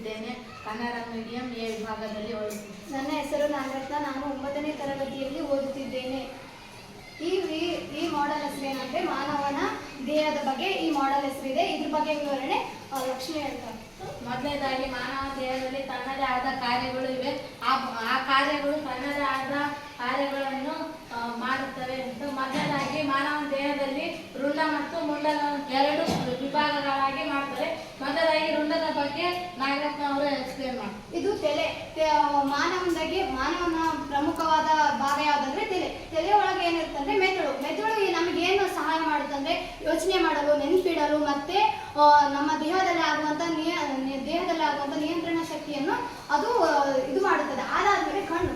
ಓದುತ್ತಿದ್ದೇನೆ. Kannada medium A ವಿಭಾಗದಲ್ಲಿ ಓದುತ್ತಿದ್ದೇನೆ. ನನ್ನ ಹೆಸರು ನಾಗರತ್ನ. ನಾನು 9ನೇ ತರಗತಿಯಲ್ಲಿ ಓದುತ್ತಿದ್ದೇನೆ. ಈ ಮಾಡೆಲ್ ಹೆಸರೇನಂದ್ರೆ ಮಾನವನ ದೇಹದ ಬಗ್ಗೆ ಈ ಮಾಡೆಲ್ ಹೆಸರಿದೆ. ಇದ್ರ ಬಗ್ಗೆ ವಿವರಣೆ ಲಕ್ಷ್ಮಿ ಹೇಳ್ತಾರೆ. ಮೊದಲನೇದಾಗಿ ಮಾನವ ದೇಹದಲ್ಲಿ ತನ್ನದೇ ಆದ ಕಾರ್ಯಗಳು ಇವೆ. ಆ ಕಾರ್ಯಗಳು ತನ್ನದೇ ಆದ ಕಾರ್ಯಗಳನ್ನು ಮಾಡುತ್ತವೆ. ಮೊದಲನೇದಾಗಿ ಮಾನವನ ದೇಹದಲ್ಲಿ ರುಂಡ ಮತ್ತು ಮುಂಡದ ಎರಡು ವಿಭಾಗಗಳಾಗಿ ಮಾಡ್ತಾರೆ. ಮೊದಲಾಗಿ ರುಂಡದ ಬಗ್ಗೆ ನಾಗರತ್ನ ಅವರು ಎಕ್ಸ್ಪ್ಲೇನ್ ಮಾಡಿ. ಇದು ತಲೆ. ಮಾನವನ ಪ್ರಮುಖವಾದ ಭಾಗ ಯಾವುದಂದ್ರೆ ತಲೆ. ತಲೆ ಒಳಗೆ ಏನಿರುತ್ತಂದ್ರೆ ಮೆದುಳು. ಮೆದುಳು ನಮಗೇನು ಸಹಾಯ ಮಾಡುತ್ತಂದ್ರೆ ಯೋಚನೆ ಮಾಡಲು, ನೆನಪಿಡಲು ಮತ್ತೆ ನಮ್ಮ ದೇಹದಲ್ಲಿ ಆಗುವಂತ ನಿಯಂತ್ರಣ ಶಕ್ತಿಯನ್ನು ಅದು ಇದು ಮಾಡುತ್ತದೆ. ಅದಾದ್ಮೇಲೆ ಕಣ್ಣು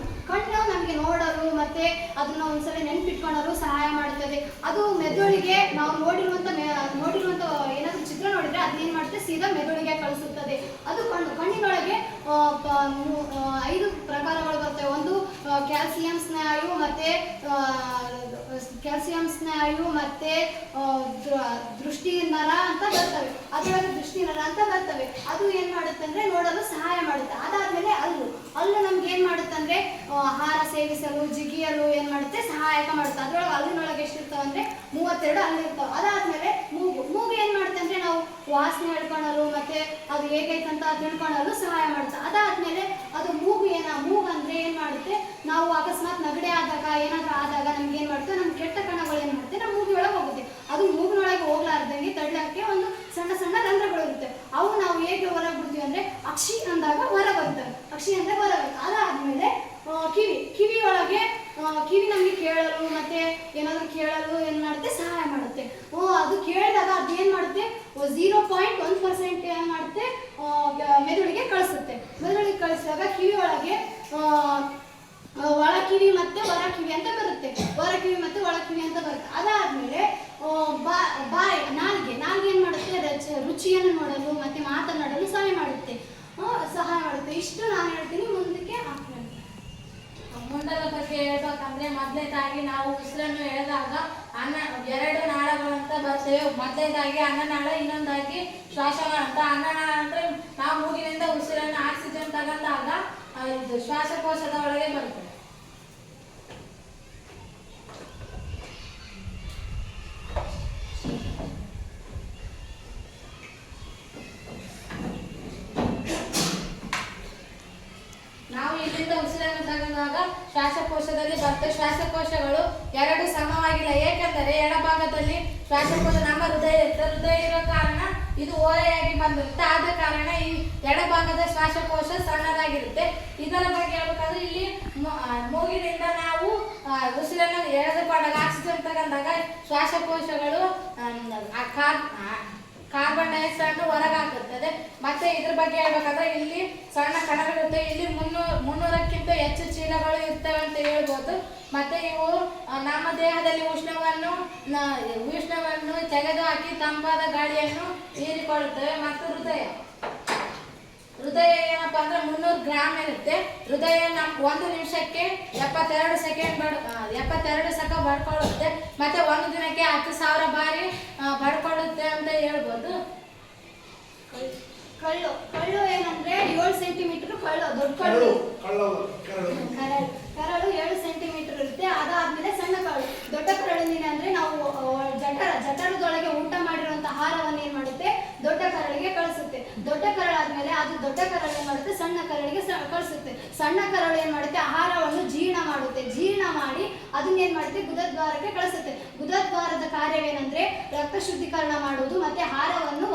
ನಮಗೆ ನೋಡಲು ಮತ್ತೆ ಅದನ್ನ ಒಂದ್ಸಲ ನೆನಪಿಟ್ಕೊಳ್ಳಲು ಸಹಾಯ ಮಾಡುತ್ತದೆ. ಅದು ಮೆದುಳಿಗೆ ನಾವು ನೋಡಿರುವಂತ ಏನಾದ್ರು ಚಿತ್ರ ನೋಡಿದ್ರೆ ಅದನ್ನೇನ್ ಮಾಡುತ್ತೆ, ಸೀದಾ ಮೆದುಳಿಗೆ ಕಳಿಸುತ್ತದೆ. ಅದು ಕಣ್ಣಿನೊಳಗೆ 5 ಪ್ರಕಾರಗಳು ಬರ್ತವೆ. ಒಂದು ಕ್ಯಾಲ್ಸಿಯಂ ಸ್ನಾಯು ಮತ್ತೆ ದೃಷ್ಟಿ ನರ ಅಂತ ಬರ್ತವೆ. ಅದರೊಳಗೆ ದೃಷ್ಟಿ ನರ ಅಂತ ಬರ್ತವೆ. ಅದು ಏನ್ ಮಾಡುತ್ತೆ ಅಂದ್ರೆ ನೋಡಲು ಸಹಾಯ ಮಾಡುತ್ತೆ. ಅದಾದ್ಮೇಲೆ ಹಲ್ಲು ನಮ್ಗೆ ಏನ್ ಮಾಡುತ್ತೆ ಅಂದ್ರೆ ಆಹಾರ ಸೇವಿಸಲು, ಜಿಗಿಯಲು ಏನ್ ಮಾಡುತ್ತೆ, ಸಹಾಯಕ ಮಾಡುತ್ತೆ. ಅದ್ರೊಳಗೆ ಹಲ್ಲಿನೊಳಗೆ ಎಷ್ಟಿರ್ತಾವ ಅಂದ್ರೆ 32 ಹಲ್ಲಿರ್ತಾವ. ಅದಾದ್ಮೇಲೆ ಮೂಗು ಏನ್ ಮಾಡುತ್ತೆ ಅಂದ್ರೆ ನಾವು ವಾಸನೆ ಹಿಡ್ಕೊಳ್ಳಲು ಮತ್ತೆ ಅದು ಹೇಗೈತಂತ ತಿಳ್ಕೊಳ್ಳಲು ಸಹಾಯ ಮಾಡುತ್ತೆ. ಅದಾದ್ಮೇಲೆ ಅದು ಮೂಗು ಅಂದ್ರೆ ಏನ್ ಮಾಡುತ್ತೆ, ನಾವು ಅಕಸ್ಮಾತ್ ನೆಗಡಿ ಆದಾಗ ಏನಾದ್ರೂ ಆದಾಗ ನಮ್ಗೆ ಏನ್ ಮಾಡುತ್ತೆ, ನಮ್ ಕೆಟ್ಟ ಕಣಗಳು ಏನ್ ಮಾಡುತ್ತೆ ನಮ್ಮ ಮೂಗಿನೊಳಗೆ ಹೋಗುತ್ತೆ. ಅದು ಮೂಗಿನೊಳಗೆ ಹೋಗ್ಲಾರ್ದಂಗೆ ತಳ್ಳಕ್ಕೆ ಒಂದು ಸಣ್ಣ ಸಣ್ಣ ರಂಧ್ರಗಳು ಇರುತ್ತೆ. ಅವು ನಾವು ಹೇಗೆ ಹೊರಗೆ ಬಿಡ್ತೀವಿ ಅಂದ್ರೆ ಅಕ್ಷಿ ಅಂದಾಗ ಹೊರ ಬರ್ತವೆ. ಅಕ್ಷಿ ಅಂದ್ರೆ ಹೊರ ಬರುತ್ತೆ. ಅದಾದ್ಮೇಲೆ ಕಿವಿ ಒಳಗೆ ನಮ್ಗೆ ಕೇಳಲು ಮತ್ತೆ ಏನಾದ್ರು ಕೇಳಲು ಏನ್ ಮಾಡುತ್ತೆ, ಸಹಾಯ ಮಾಡುತ್ತೆ. ಅದು ಕೇಳಿದಾಗ ಅದೇನ್ ಮಾಡುತ್ತೆ, 0.1% ಏನ್ ಮಾಡುತ್ತೆ, ಮೆದುಳಿಗೆ ಕಳಿಸುತ್ತೆ. ಮೆದುಳಿಗೆ ಕಳಿಸಿದಾಗ ಕಿವಿ ಒಳಗೆ ಒಳ ಕಿವಿ ಮತ್ತೆ ಹೊರ ಕಿವಿ ಅಂತ ಬರುತ್ತೆ. ಹೊರ ಕಿವಿ ಮತ್ತೆ ಒಳ ಕಿವಿ ಅಂತ ಬರುತ್ತೆ. ಅದಾದ್ಮೇಲೆ ನಾಲ್ಗೆ ಏನ್ ಮಾಡುತ್ತೆ, ರುಚಿಯನ್ನು ನೋಡಲು ಮತ್ತೆ ಮಾತನಾಡಲು ಸಹಾಯ ಮಾಡುತ್ತೆ. ಇಷ್ಟು ನಾನು ಹೇಳ್ತೀನಿ. ಮುಂದಕ್ಕೆ ಮುಂಡದ ಬಗ್ಗೆ ಹೇಳ್ಬೇಕಂದ್ರೆ ಮೊದಲನೇದಾಗಿ ನಾವು ಉಸಿರನ್ನು ಎಳೆದಾಗ 2 ನಾಳಗಳು ಅಂತ ಬರ್ತೇವೆ. ಮೊದಲನೇದಾಗಿ ಅನ್ನನಾಳ, ಇನ್ನೊಂದಾಗಿ ಶ್ವಾಸನಾಳ ಅಂತ. ಅನ್ನನಾಳ ಅಂದ್ರೆ ನಾವು ಮೂಗಿನಿಂದ ಉಸಿರನ್ನು ಆಕ್ಸಿಜನ್ ತಗೊಂಡಾಗ ಇದು ಶ್ವಾಸಕೋಶದ ಒಳಗೆ ಬರ್ತದೆ. ನಾವು ಇಲ್ಲಿಂದ ಉಸಿರನ್ನು ತಗೊಂಡಾಗ ಶ್ವಾಸಕೋಶದಲ್ಲಿ ಬರ್ತದೆ. ಶ್ವಾಸಕೋಶಗಳು 2 ಸಮವಾಗಿಲ್ಲ. ಏಕೆಂದರೆ ಎಡಭಾಗದಲ್ಲಿ ಶ್ವಾಸಕೋಶ ನಮ್ಮ ಹೃದಯ ಇರೋ ಕಾರಣ ಇದು ಓರೆಯಾಗಿ ಬಂದಿರುತ್ತೆ. ಆದ ಕಾರಣ ಈ ಎಡಭಾಗದ ಶ್ವಾಸಕೋಶ ಸಣ್ಣದಾಗಿರುತ್ತೆ. ಇದರ ಬಗ್ಗೆ ಹೇಳ್ಬೇಕಾದ್ರೆ ಇಲ್ಲಿ ಮೂಗಿನಿಂದ ನಾವು ಉಸಿರನ್ನು ಎಳೆದುಕೊಂಡಾಗ ಆಕ್ಸಿಜನ್ ತಗೊಂಡಾಗ ಶ್ವಾಸಕೋಶಗಳು ಕಾರ್ಬನ್ ಡೈಆಕ್ಸೈಡ್ ಹೊರಗಾಕುತ್ತದೆ. ಮತ್ತೆ ಇದ್ರ ಬಗ್ಗೆ ಹೇಳ್ಬೇಕಂದ್ರೆ ಇಲ್ಲಿ ಸಣ್ಣ ಕಣಗಳಿರುತ್ತೆ. ಇಲ್ಲಿ 300ಕ್ಕಿಂತ ಹೆಚ್ಚು ಚೀಲಗಳು ಇರ್ತವೆ ಅಂತ ಹೇಳ್ಬೋದು. ಮತ್ತೆ ಇವು ನಮ್ಮ ದೇಹದಲ್ಲಿ ಉಷ್ಣವನ್ನು ತೆಗೆದುಹಾಕಿ ತಂಪಾದ ಗಾಳಿಯನ್ನು ಹೀರಿಕೊಳ್ಳುತ್ತವೆ. ಮತ್ತು ಹೃದಯ ಏನಪ್ಪಾ ಅಂದ್ರೆ 300 ಗ್ರಾಮ್ ಇರುತ್ತೆ. ಹೃದಯ 1 ನಿಮಿಷಕ್ಕೆ 72 ಸೆಕೆಂಡ್ ಬಡ್ಕೊಳ್ಳುತ್ತೆ. ಮತ್ತೆ 1 ದಿನಕ್ಕೆ 10,000 ಬಾರಿ ಬಡ್ಕೊಳ್ಳುತ್ತೆ ಅಂತ ಹೇಳ್ಬೋದು. ಕರಳು ಏನಂದ್ರೆ 7 ಸೆಂಟಿಮೀಟರ್ ದೊಡ್ಡ ಕರಳು 7 ಸೆಂಟಿಮೀಟರ್ ಇರುತ್ತೆ. ಅದಾದ್ಮೇಲೆ ಸಣ್ಣ ಕರಳು. ದೊಡ್ಡ ಕರಳಿನ ಅಂದ್ರೆ ನಾವು ಜಠರದೊಳಗೆ ಊಟ ಮಾಡಿರುವಂತಹ ಆಹಾರವನ್ನು ಏನ್ ಮಾಡುತ್ತೆ, ದೊಡ್ಡ ಕರಳಿಗೆ ಕಳಿಸುತ್ತೆ. ದೊಡ್ಡ ಕರಳಾದ್ಮೇಲೆ ಅದು ದೊಡ್ಡ ಕರಳು ಏನ್ ಮಾಡುತ್ತೆ, ಸಣ್ಣ ಕರಳಿಗೆ ಕಳಿಸುತ್ತೆ. ಸಣ್ಣ ಕರಳು ಏನ್ ಮಾಡುತ್ತೆ, ಆಹಾರವನ್ನು ಜೀರ್ಣ ಮಾಡುತ್ತೆ. ಜೀರ್ಣ ಮಾಡಿ ಅದನ್ನ ಏನ್ ಮಾಡುತ್ತೆ, ಗುದದ್ವಾರಕ್ಕೆ ಕಳಿಸುತ್ತೆ. ಗುದದ್ವಾರದ ಕಾರ್ಯವೇನಂದ್ರೆ ರಕ್ತ ಶುದ್ಧೀಕರಣ ಮಾಡುವುದು ಮತ್ತೆ ಆಹಾರವನ್ನು